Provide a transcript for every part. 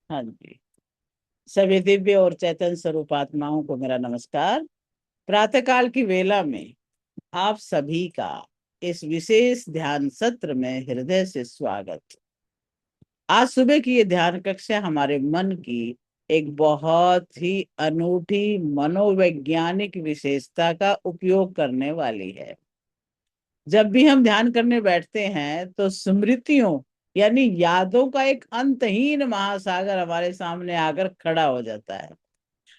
हाँ जी। सभी दिव्य और चैतन्य स्वरूप आत्माओं को मेरा नमस्कार। प्रातःकाल की वेला में आप सभी का इस विशेष ध्यान सत्र में हृदय से स्वागत। आज सुबह की ये ध्यान कक्षा हमारे मन की एक बहुत ही अनूठी मनोवैज्ञानिक विशेषता का उपयोग करने वाली है। जब भी हम ध्यान करने बैठते हैं तो स्मृतियों यानी यादों का एक अंतहीन महासागर हमारे सामने आकर खड़ा हो जाता है।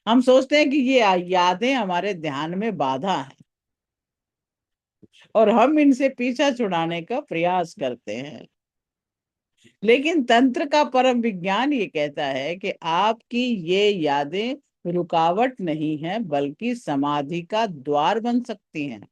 हम सोचते हैं कि ये यादें हमारे ध्यान में बाधा हैं और हम इनसे पीछा छुड़ाने का प्रयास करते हैं। लेकिन तंत्र का परम विज्ञान ये कहता है कि आपकी ये यादें रुकावट नहीं है बल्कि समाधि का द्वार बन सकती हैं।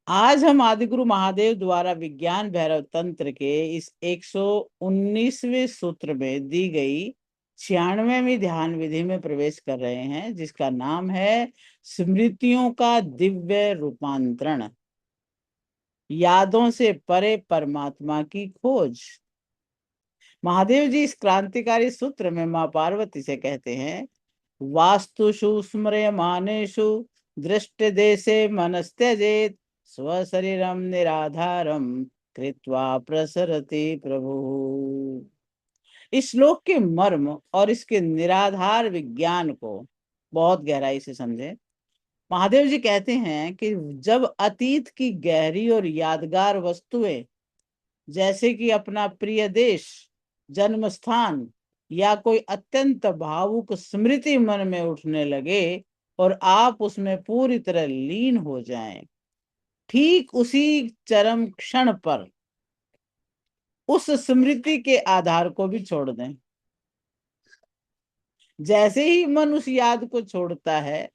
आज हम आदिगुरु महादेव द्वारा विज्ञान भैरव तंत्र के इस 119वें सूत्र में दी गई 96वीं ध्यान विधि में प्रवेश कर रहे हैं, जिसका नाम है स्मृतियों का दिव्य रूपांतरण, यादों से परे परमात्मा की खोज। महादेव जी इस क्रांतिकारी सूत्र में मां पार्वती से कहते हैं, वास्तुषु स्मर्यमानेषु दृष्ट देशे मनस्त्यजेत स्वशरीरम निराधारम कृत्वा प्रसरति प्रभु। इस श्लोक के मर्म और इसके निराधार विज्ञान को बहुत गहराई से समझें। महादेव जी कहते हैं कि जब अतीत की गहरी और यादगार वस्तुएं, जैसे कि अपना प्रिय देश, जन्म स्थान या कोई अत्यंत भावुक स्मृति मन में उठने लगे और आप उसमें पूरी तरह लीन हो जाएं, ठीक उसी चरम क्षण पर उस स्मृति के आधार को भी छोड़ दें। जैसे ही मन उस याद को छोड़ता है,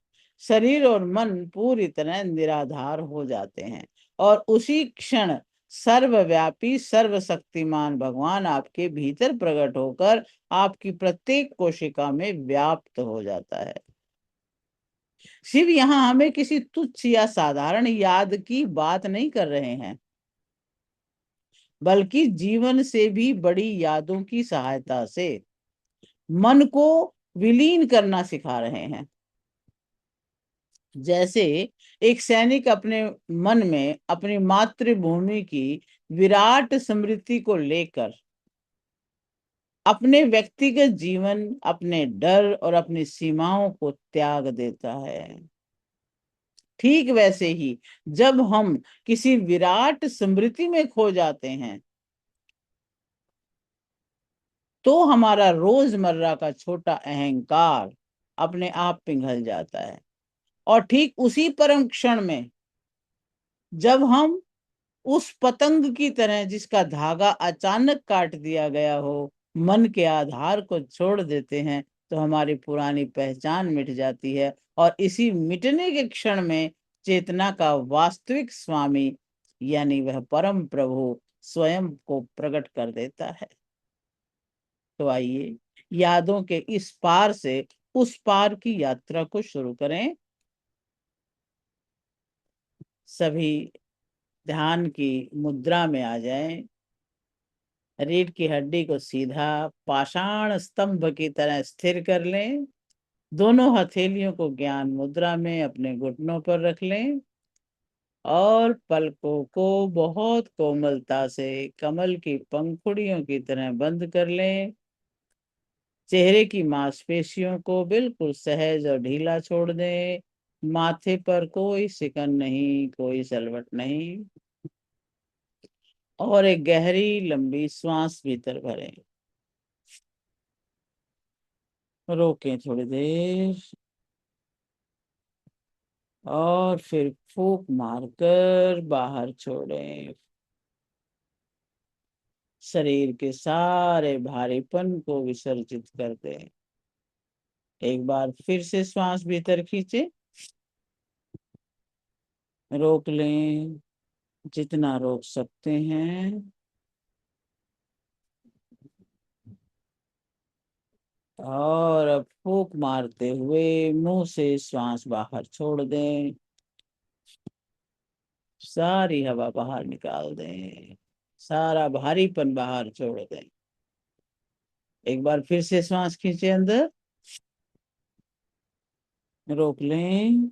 शरीर और मन पूरी तरह निराधार हो जाते हैं और उसी क्षण सर्वव्यापी सर्वशक्तिमान भगवान आपके भीतर प्रकट होकर आपकी प्रत्येक कोशिका में व्याप्त हो जाता है। शिव यहाँ हमें किसी तुच्छ या साधारण याद की बात नहीं कर रहे हैं, बल्कि जीवन से भी बड़ी यादों की सहायता से मन को विलीन करना सिखा रहे हैं। जैसे एक सैनिक अपने मन में अपनी मातृभूमि की विराट स्मृति को लेकर अपने व्यक्तिगत जीवन, अपने डर और अपनी सीमाओं को त्याग देता है, ठीक वैसे ही जब हम किसी विराट स्मृति में खो जाते हैं तो हमारा रोजमर्रा का छोटा अहंकार अपने आप पिघल जाता है। और ठीक उसी परम क्षण में जब हम उस पतंग की तरह जिसका धागा अचानक काट दिया गया हो, मन के आधार को छोड़ देते हैं, तो हमारी पुरानी पहचान मिट जाती है और इसी मिटने के क्षण में चेतना का वास्तविक स्वामी यानी वह परम प्रभु स्वयं को प्रकट कर देता है। तो आइए यादों के इस पार से उस पार की यात्रा को शुरू करें। सभी ध्यान की मुद्रा में आ जाएं। रीढ़ की हड्डी को सीधा पाषाण स्तंभ की तरह स्थिर कर लें। दोनों हथेलियों को ज्ञान मुद्रा में अपने घुटनों पर रख लें और पलकों को बहुत कोमलता से कमल की पंखुड़ियों की तरह बंद कर लें। चेहरे की मांसपेशियों को बिल्कुल सहज और ढीला छोड़ दें। माथे पर कोई सिकन नहीं, कोई सलवट नहीं। और एक गहरी लंबी श्वास भीतर भरें। रोकें थोड़ी देर और फिर फूंक मारकर बाहर छोड़ें। शरीर के सारे भारीपन को विसर्जित कर दें। एक बार फिर से श्वास भीतर खींचे, रोक लें जितना रोक सकते हैं और अब फूंक मारते हुए मुंह से श्वास बाहर छोड़ दें। सारी हवा बाहर निकाल दें। सारा भारीपन बाहर छोड़ दें। एक बार फिर से श्वास खींचे अंदर, रोक लें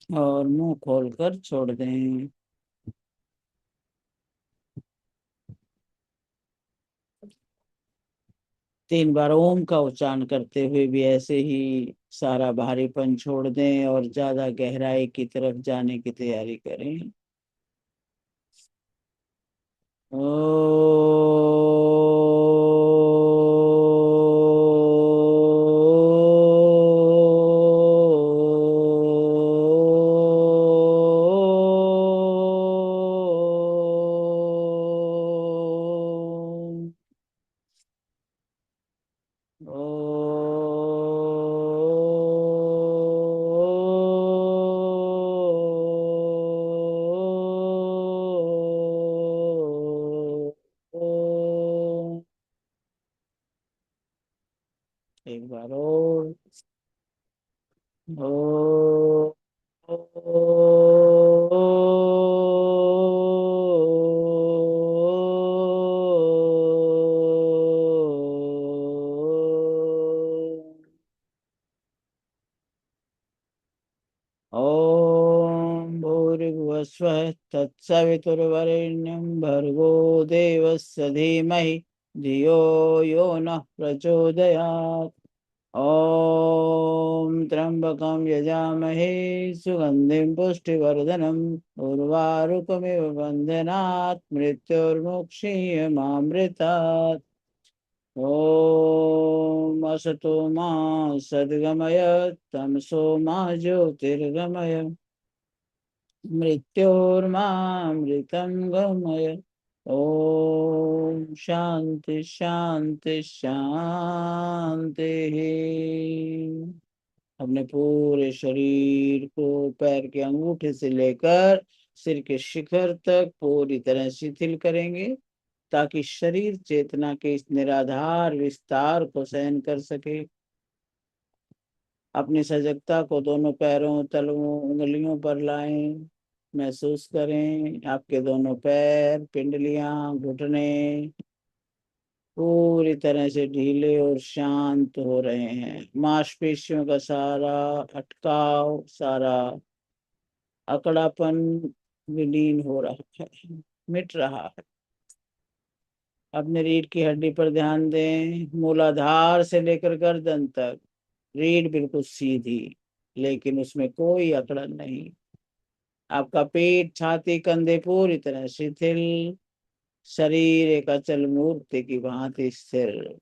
और मुंह खोलकर छोड़ दें। 3 बार ओम का उच्चारण करते हुए भी ऐसे ही सारा भारीपन छोड़ दें और ज्यादा गहराई की तरफ जाने की तैयारी करें। ओ एक बार और। ओ ओम भूर्भुवः स्वः तत्सवितुर्वरेण्यं भर्गो देवस्य धीमहि धियो यो नः प्रचोदयात्। ॐ त्र्यम्बकं यजामहे सुगन्धिं पुष्टिवर्धनम् उर्वारुकमिव बन्धनात् मृत्युर्मुक्षीयमामृतात्। ॐ असतो मा सद्गमय तमसो मा ज्योतिर्गमय मृत्योर्मामृतं गमय। ओम शांति शांति शांति। अपने पूरे शरीर को पैर के अंगूठे से लेकर सिर के शिखर तक पूरी तरह शिथिल करेंगे, ताकि शरीर चेतना के इस निराधार विस्तार को सहन कर सके। अपनी सजगता को दोनों पैरों तलवों उंगलियों पर लाएं। महसूस करें आपके दोनों पैर, पिंडलियां, घुटने पूरी तरह से ढीले और शांत हो रहे हैं। मांसपेशियों का सारा अटकाव, सारा अकड़ापन विलीन हो रहा है, मिट रहा है। अपने रीढ़ की हड्डी पर ध्यान दें। मूलाधार से लेकर गर्दन तक रीढ़ बिल्कुल सीधी, लेकिन उसमें कोई अकड़न नहीं। आपका पेट, छाती, कंधे पूरी तरह शिथिल, शरीर एक अचल मूर्ति की भांति स्थिर।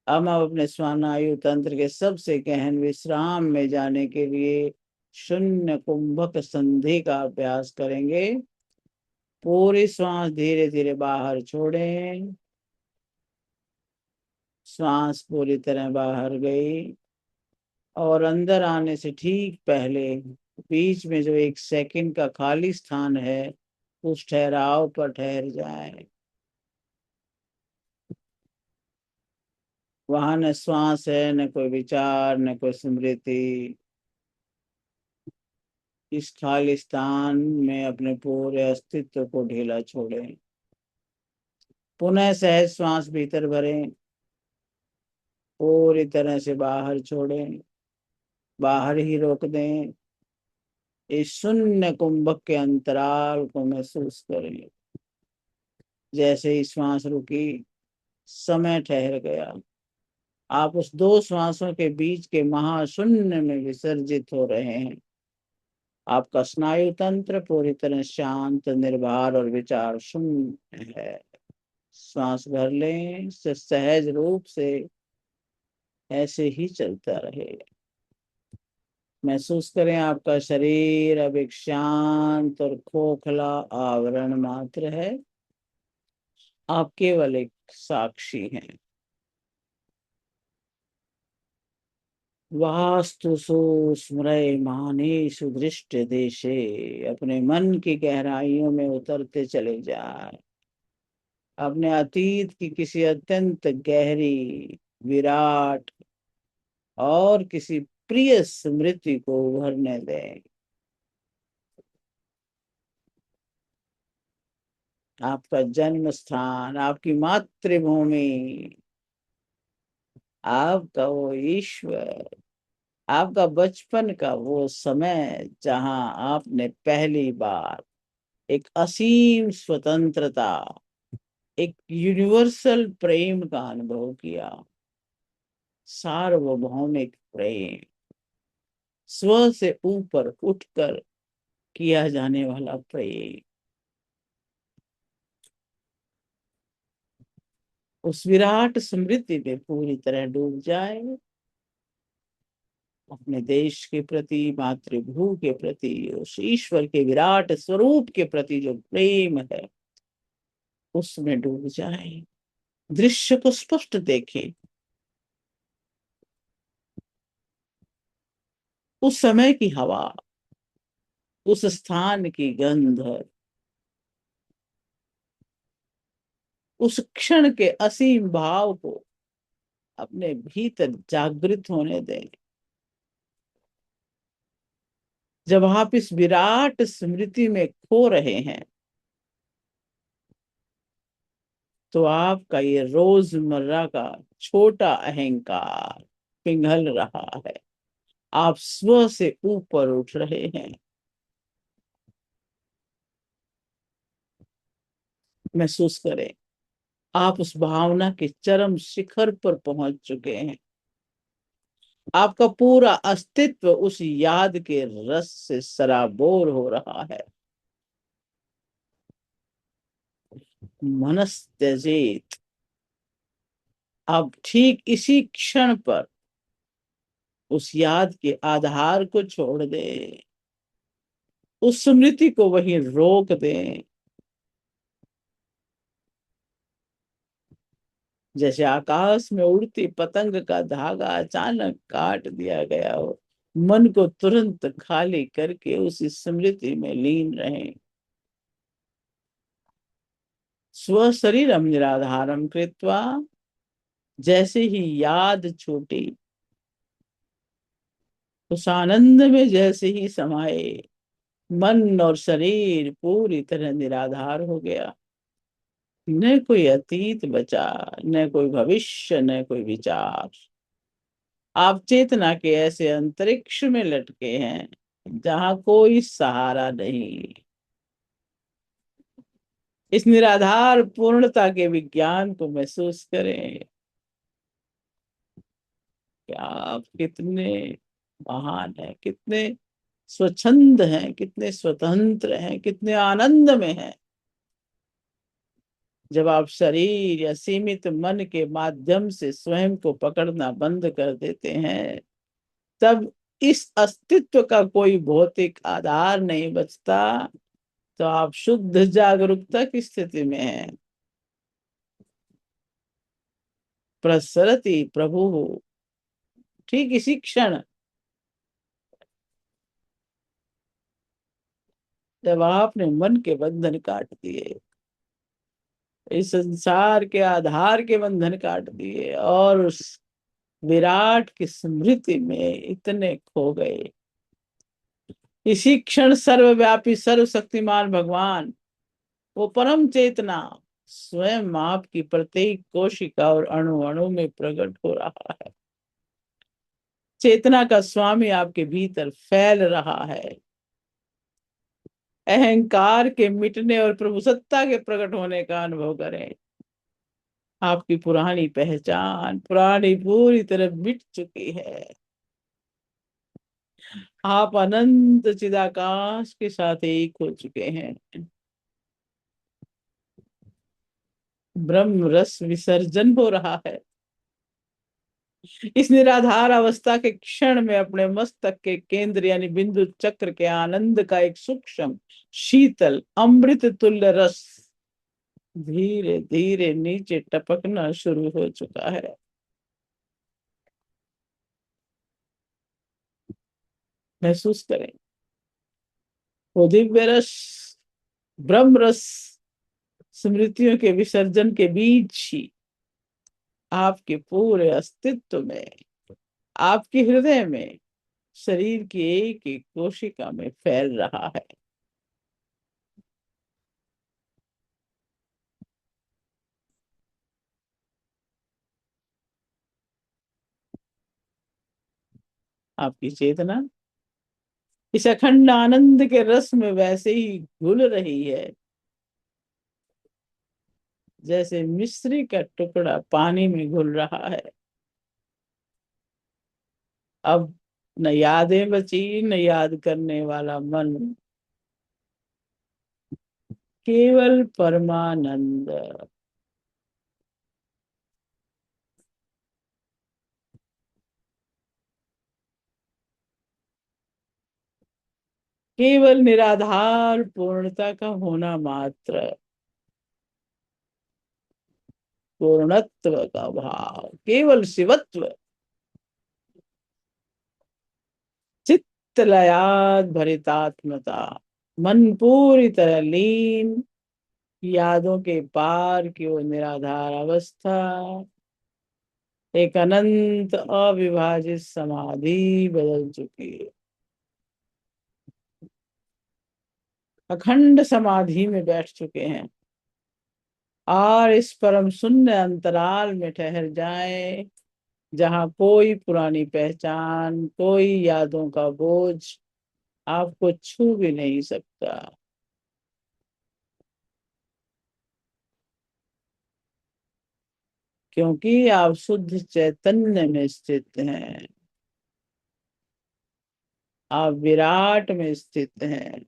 अब हम अपने स्वानायु तंत्र के सबसे गहन विश्राम में जाने के लिए शून्य कुंभक संधि का अभ्यास करेंगे। पूरी श्वास धीरे धीरे बाहर छोड़ें। श्वास पूरी तरह बाहर गई और अंदर आने से ठीक पहले बीच में जो 1 सेकंड का खाली स्थान है, उस ठहराव पर ठहर जाए। वहां न श्वास है, न कोई विचार, न कोई स्मृति। इस खाली स्थान में अपने पूरे अस्तित्व को ढीला छोड़ें। पुनः सहज श्वास भीतर भरें, पूरी तरह से बाहर छोड़ें, बाहर ही रोक दें। इस शून्य कुंभक के अंतराल को महसूस करें। जैसे ही श्वास रुकी, समय ठहर गया। आप उस 2 श्वासों के बीच के महाशून्य में विसर्जित हो रहे हैं। आपका स्नायु तंत्र पूरी तरह शांत, निर्भर और विचार शून्य है। श्वास भर लें, सहज रूप से ऐसे ही चलता रहे। महसूस करें आपका शरीर अब एक शांत और खोखला आवरण मात्र है। आप केवल एक साक्षी हैं। वास्तु स्मरयमानेषु दृष्ट देशे। अपने मन की गहराइयों में उतरते चले जाए। अपने अतीत की किसी अत्यंत गहरी, विराट और किसी प्रिय स्मृति को उभरने दें। आपका जन्म स्थान, आपकी मातृभूमि, आपका वो ईश्वर, आपका बचपन का वो समय जहां आपने पहली बार एक असीम स्वतंत्रता, एक यूनिवर्सल प्रेम का अनुभव किया। सार्वभौमिक प्रेम, स्व से ऊपर उठकर किया जाने वाला प्रेम। उस विराट स्मृति में पूरी तरह डूब जाए। अपने देश के प्रति, मातृभूमि के प्रति, उस ईश्वर के विराट स्वरूप के प्रति जो प्रेम है, उसमें डूब जाए। दृश्य को स्पष्ट देखें। उस समय की हवा, उस स्थान की गंध, उस क्षण के असीम भाव को अपने भीतर जागृत होने दें। जब आप इस विराट स्मृति में खो रहे हैं, तो आपका ये रोजमर्रा का छोटा अहंकार पिघल रहा है। आप स्व से ऊपर उठ रहे हैं। महसूस करें, आप उस भावना के चरम शिखर पर पहुंच चुके हैं। आपका पूरा अस्तित्व उस याद के रस से सराबोर हो रहा है। मनस्त्यजेत, अब ठीक इसी क्षण पर उस याद के आधार को छोड़ दे, उस स्मृति को वहीं रोक दे। जैसे आकाश में उड़ती पतंग का धागा अचानक काट दिया गया हो, मन को तुरंत खाली करके उसी स्मृति में लीन रहे। स्व शरीरम निराधारम कृत्वा, जैसे ही याद छूटी, उस आनंद में जैसे ही समाये, मन और शरीर पूरी तरह निराधार हो गया। न कोई अतीत बचा, न कोई भविष्य, न कोई विचार। आप चेतना के ऐसे अंतरिक्ष में लटके हैं जहां कोई सहारा नहीं। इस निराधार पूर्णता के विज्ञान को महसूस करें कि आप कितने महान हैं, कितने स्वच्छंद हैं, कितने स्वतंत्र हैं, कितने आनंद में हैं। जब आप शरीर या सीमित मन के माध्यम से स्वयं को पकड़ना बंद कर देते हैं, तब इस अस्तित्व का कोई भौतिक आधार नहीं बचता। तो आप शुद्ध जागरूकता की स्थिति में हैं। प्रसरति प्रभु, ठीक इसी क्षण जब आपने मन के बंधन काट दिए, इस संसार के आधार के बंधन काट दिए और उस विराट की स्मृति में इतने खो गए, इसी क्षण सर्वव्यापी सर्वशक्तिमान भगवान, वो परम चेतना स्वयं आपकी प्रत्येक कोशिका और अणु अणु में प्रकट हो रहा है। चेतना का स्वामी आपके भीतर फैल रहा है। अहंकार के मिटने और प्रभुसत्ता के प्रकट होने का अनुभव करें। आपकी पुरानी पहचान, पुरानी पूरी तरह मिट चुकी है। आप अनंत चिदाकाश के साथ एक हो चुके हैं। ब्रह्म रस विसर्जन हो रहा है। इस निराधार अवस्था के क्षण में अपने मस्तक के केंद्र यानी बिंदु चक्र के आनंद का एक सूक्ष्म शीतल अमृत तुल्य रस धीरे धीरे नीचे टपकना शुरू हो चुका है। महसूस करें, वो दिव्य रस, ब्रह्म रस स्मृतियों के विसर्जन के बीच ही आपके पूरे अस्तित्व में, आपके हृदय में शरीर की एक एक कोशिका में फैल रहा है। आपकी चेतना इस अखंड आनंद के रस में वैसे ही घुल रही है जैसे मिश्री का टुकड़ा पानी में घुल रहा है। अब न यादें बची न याद करने वाला मन, केवल परमानंद। केवल निराधार पूर्णता का होना मात्र, पूर्णत्व का भाव, केवल शिवत्व। चित्त लयाद भरितात्मता, मन पूरी तरह लीन, यादों के पार की वो निराधार अवस्था, एक अनंत अविभाजित समाधि बदल चुकी है। अखंड समाधि में बैठ चुके हैं और इस परम शून्य अंतराल में ठहर जाएं, जहां कोई पुरानी पहचान, कोई यादों का बोझ आपको छू भी नहीं सकता, क्योंकि आप शुद्ध चैतन्य में स्थित हैं। आप विराट में स्थित हैं।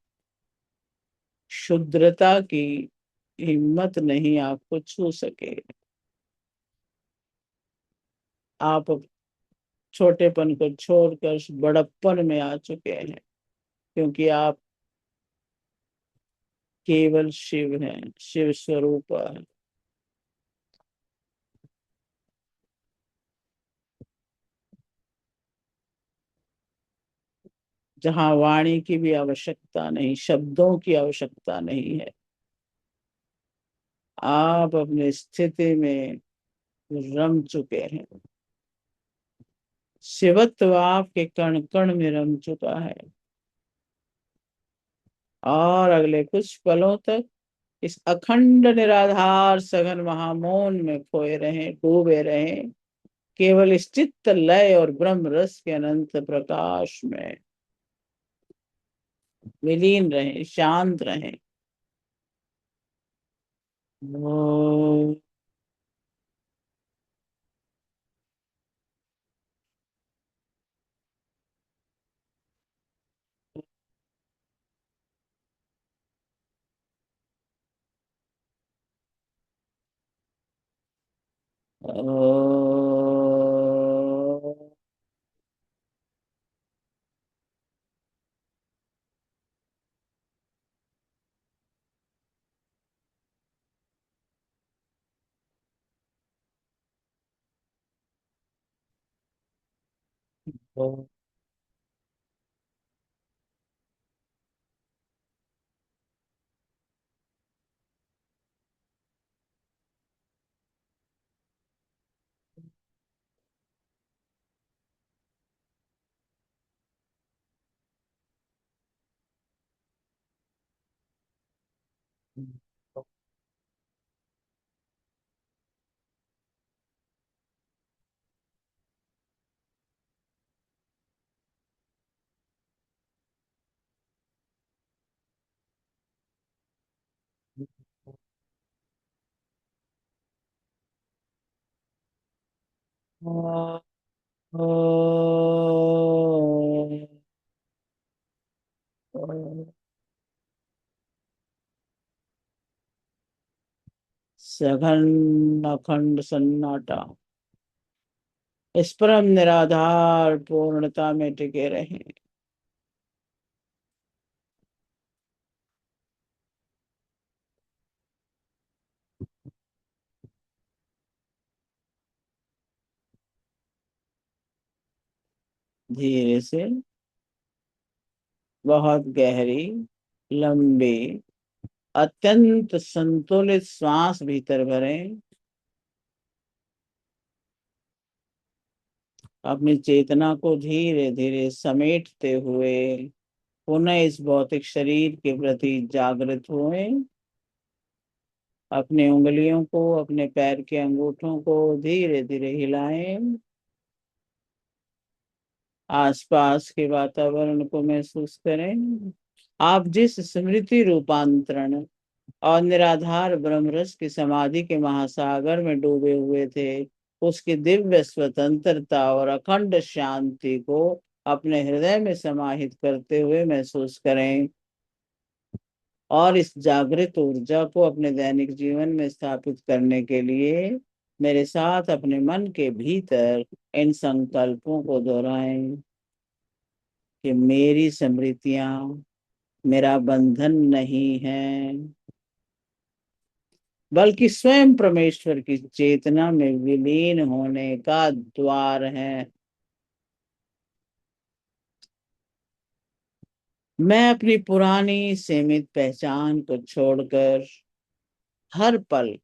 शुद्रता की हिम्मत नहीं आपको छू सके। आप छोटेपन को छोड़कर बड़प्पन में आ चुके हैं, क्योंकि आप केवल शिव हैं, शिव स्वरूप है। जहाँ वाणी की भी आवश्यकता नहीं, शब्दों की आवश्यकता नहीं है। आप अपनी स्थिति में रम चुके हैं। शिवत्व आपके कण कण में रम चुका है और अगले कुछ पलों तक इस अखंड निराधार सघन महामौन में खोए रहें, डूबे रहें, केवल इस चित्त लय और ब्रह्म रस के अनंत प्रकाश में विलीन रहें, शांत रहें। ओ, ओ, ओ, ओ, ओ, सघन अखंड सन्नाटा इस परम निराधार पूर्णता में टिके रहे। धीरे से बहुत गहरी, लंबी, अत्यंत संतुलित श्वास भीतर भरें अपनी चेतना को धीरे धीरे समेटते हुए पुनः इस भौतिक शरीर के प्रति जागृत हुए। अपने उंगलियों को, अपने पैर के अंगूठों को धीरे धीरे हिलाएं। आसपास के वातावरण को महसूस करें। आप जिस स्मृति रूपांतरण और निराधार ब्रह्मरस की समाधि के महासागर में डूबे हुए थे, उसकी दिव्य स्वतंत्रता और अखंड शांति को अपने हृदय में समाहित करते हुए महसूस करें। और इस जागृत ऊर्जा को अपने दैनिक जीवन में स्थापित करने के लिए मेरे साथ अपने मन के भीतर इन संकल्पों को दोहराएं कि मेरी स्मृतियां मेरा बंधन नहीं है, बल्कि स्वयं परमेश्वर की चेतना में विलीन होने का द्वार है। मैं अपनी पुरानी सीमित पहचान को छोड़कर हर पल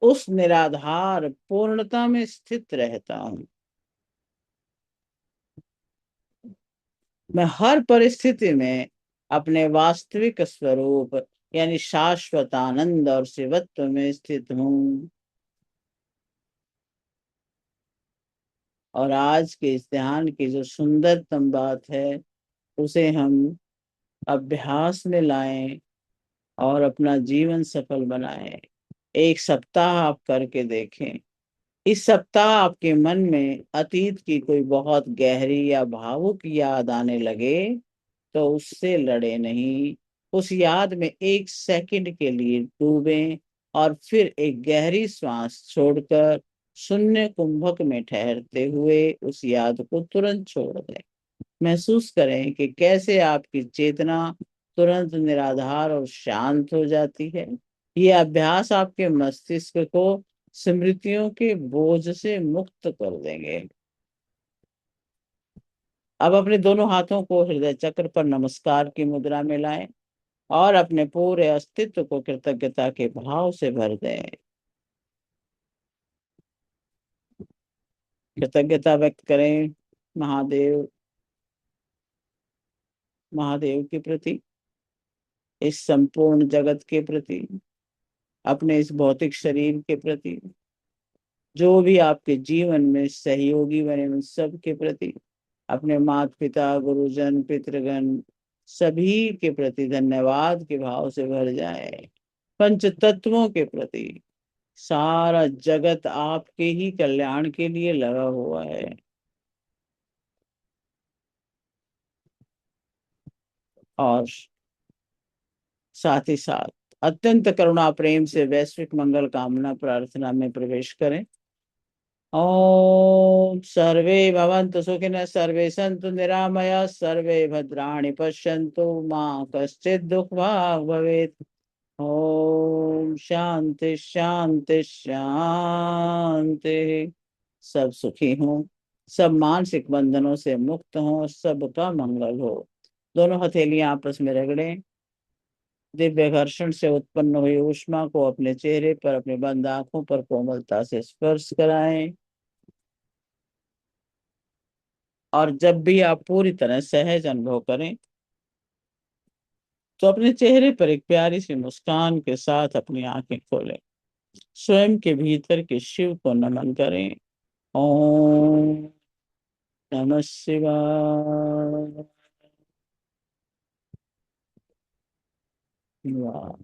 उस निराधार पूर्णता में स्थित रहता हूँ। मैं हर परिस्थिति में अपने वास्तविक स्वरूप यानी शाश्वत आनंद और शिवत्व में स्थित हूँ। और आज के इस ध्यान की जो सुंदरतम बात है, उसे हम अभ्यास में लाएं और अपना जीवन सफल बनाएं। एक सप्ताह आप करके देखें। इस सप्ताह आपके मन में अतीत की कोई बहुत गहरी या भावुक याद आने लगे, तो उससे लड़े नहीं। उस याद में 1 सेकंड के लिए डूबें और फिर एक गहरी सांस छोड़कर शून्य कुंभक में ठहरते हुए उस याद को तुरंत छोड़ दें। महसूस करें कि कैसे आपकी चेतना तुरंत निराधार और शांत हो जाती है। ये अभ्यास आपके मस्तिष्क को स्मृतियों के बोझ से मुक्त कर देंगे। अब अपने दोनों हाथों को हृदय चक्र पर नमस्कार की मुद्रा में लाएं और अपने पूरे अस्तित्व को कृतज्ञता के भाव से भर दें। कृतज्ञता व्यक्त करें महादेव, महादेव के प्रति, इस संपूर्ण जगत के प्रति, अपने इस भौतिक शरीर के प्रति, जो भी आपके जीवन में सहयोगी बने उन सब के प्रति, अपने माता पिता, गुरुजन, पितृगण, सभी के प्रति धन्यवाद के भाव से भर जाए। पंच तत्वों के प्रति, सारा जगत आपके ही कल्याण के लिए लगा हुआ है। और साथ ही साथ अत्यंत करुणा प्रेम से वैश्विक मंगल कामना प्रार्थना में प्रवेश करें। ओम सर्वे भवन्तु सुखिनः, सर्वे सन्तु निरामया, सर्वे भद्राणि पश्यन्तु मा कश्चित् दुःखभाग् भवेत्। ओम शांति शांति शांति। सब सुखी हों, सब मानसिक बंधनों से मुक्त हों, सबका मंगल हो। दोनों हथेलियां आपस में रगड़ें। दिव्य घर्षण से उत्पन्न हुई ऊष्मा को अपने चेहरे पर, अपने बंद आंखों पर कोमलता से स्पर्श कराएं। और जब भी आप पूरी तरह सहज अनुभव करें, तो अपने चेहरे पर एक प्यारी सी मुस्कान के साथ अपनी आंखें खोलें। स्वयं के भीतर के शिव को नमन करें। ओम नमः शिवाय। वाह,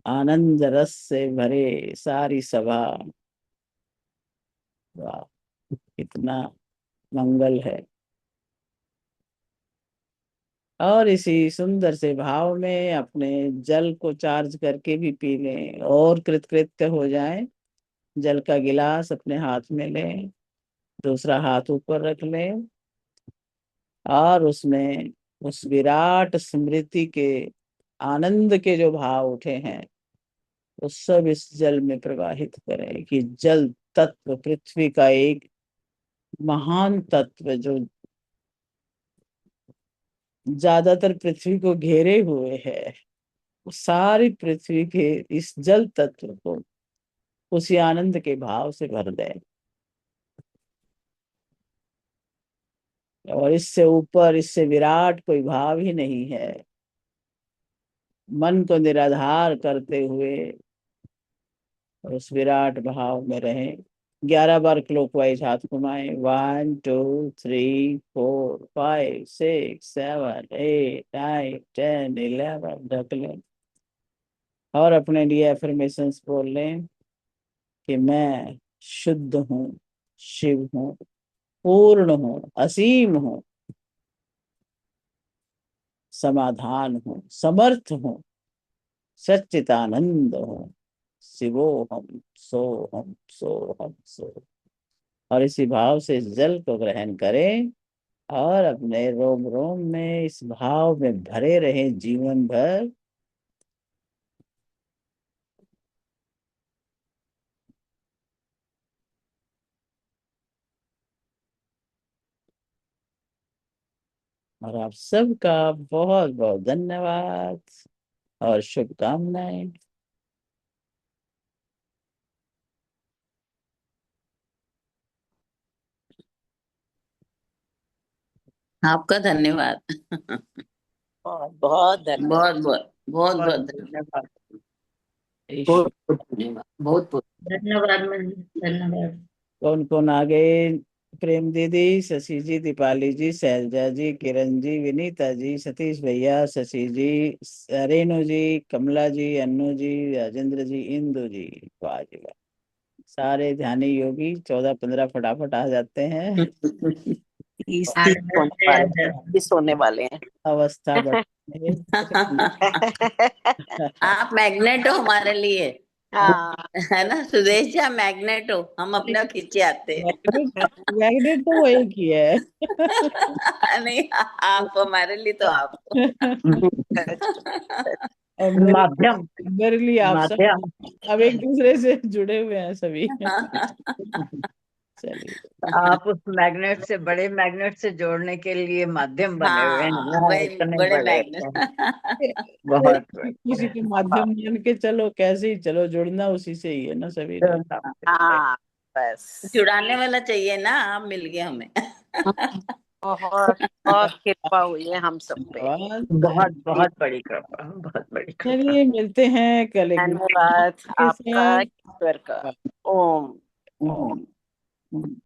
आनंद रस से भरे सारी सभा। वाह, कितना मंगल है। और इसी सुंदर से भाव में अपने जल को चार्ज करके भी पी लें और कृतकृत्य हो जाएं। जल का गिलास अपने हाथ में लें, दूसरा हाथ ऊपर रख लें और उसमें उस विराट स्मृति के आनंद के जो भाव उठे हैं, वो सब इस जल में प्रवाहित करें कि जल तत्व पृथ्वी का एक महान तत्व, जो ज्यादातर पृथ्वी को घेरे हुए है, वो सारी पृथ्वी के इस जल तत्व को उसी आनंद के भाव से भर दे। और इससे ऊपर, इससे विराट कोई भाव ही नहीं है। मन को निराधार करते हुए उस विराट भाव में रहें। 11 बार क्लॉकवाइज हाथ घुमाएं। 1 2 3 4 5 6 7 8 9 10 11 ढक लें और अपने लिए एफर्मेशंस बोल लें कि मैं शुद्ध हूँ, शिव हूँ, पूर्ण हूँ, असीम हूँ, समाधान हूँ, समर्थ हूँ, सच्चिदानंद हूँ, शिवोहम सोहम सोहम सो। और इसी भाव से इस जल को ग्रहण करें और अपने रोम रोम में इस भाव में भरे रहें जीवन भर। और आप सबका बहुत बहुत धन्यवाद और शुभकामनाएं। आपका धन्यवाद। बहुत बहुत धन्यवाद। बहुत बहुत बहुत बहुत धन्यवाद। ईश्वर धन्यवाद। बहुत बहुत धन्यवाद मैम, धन्यवाद। कौन कौन आ गए? प्रेम दीदी, शशि जी, दीपाली जी, शैलजा जी, किरण जी, विनीता जी, सतीश भैया, शशि जी, रेणु जी, कमला जी, अन्नू जी, राजेंद्र जी, इंदु जी। वाह जी वाह। सारे ध्यानी योगी 14-15 फटाफट आ जाते हैं। 30 होने वाले हैं, 30 होने वाले हैं। अवस्था बढ़ती आप मैग्नेट हो हमारे लिए, हाँ है ना सुदेश जी? आप मैग्नेट हो, हम अपने आप खींचे आते हैं। मैग्नेट तो वो एक ही है। नहीं, आप हमारे लिए तो आप हो। और मेरे माध्यम मेरे लिए आप सब माध्यम। अब एक दूसरे से जुड़े हुए हैं सभी। चलिए, आप उस मैग्नेट से, बड़े मैग्नेट से जोड़ने के लिए माध्यम बने हुए हैं हाँ, ना, वही इतने बड़े बड़े मैग्नेट। तो। बहुत किसी के माध्यम मान के चलो, कैसे ही चलो, जुड़ना उसी से ही है ना सभी ने। हाँ बस। जुड़ाने वाला चाहिए ना, आप मिल गए हमें। बहुत बहुत कृपा हुई है हम सब पे। बहुत बहुत बड़ी कृपा, बहुत बड़ी कृपा। चलिए, मिलते हैं कल एक नए धन्यवाद के आपका, साथ। ईश्वर का। ओम। ओम।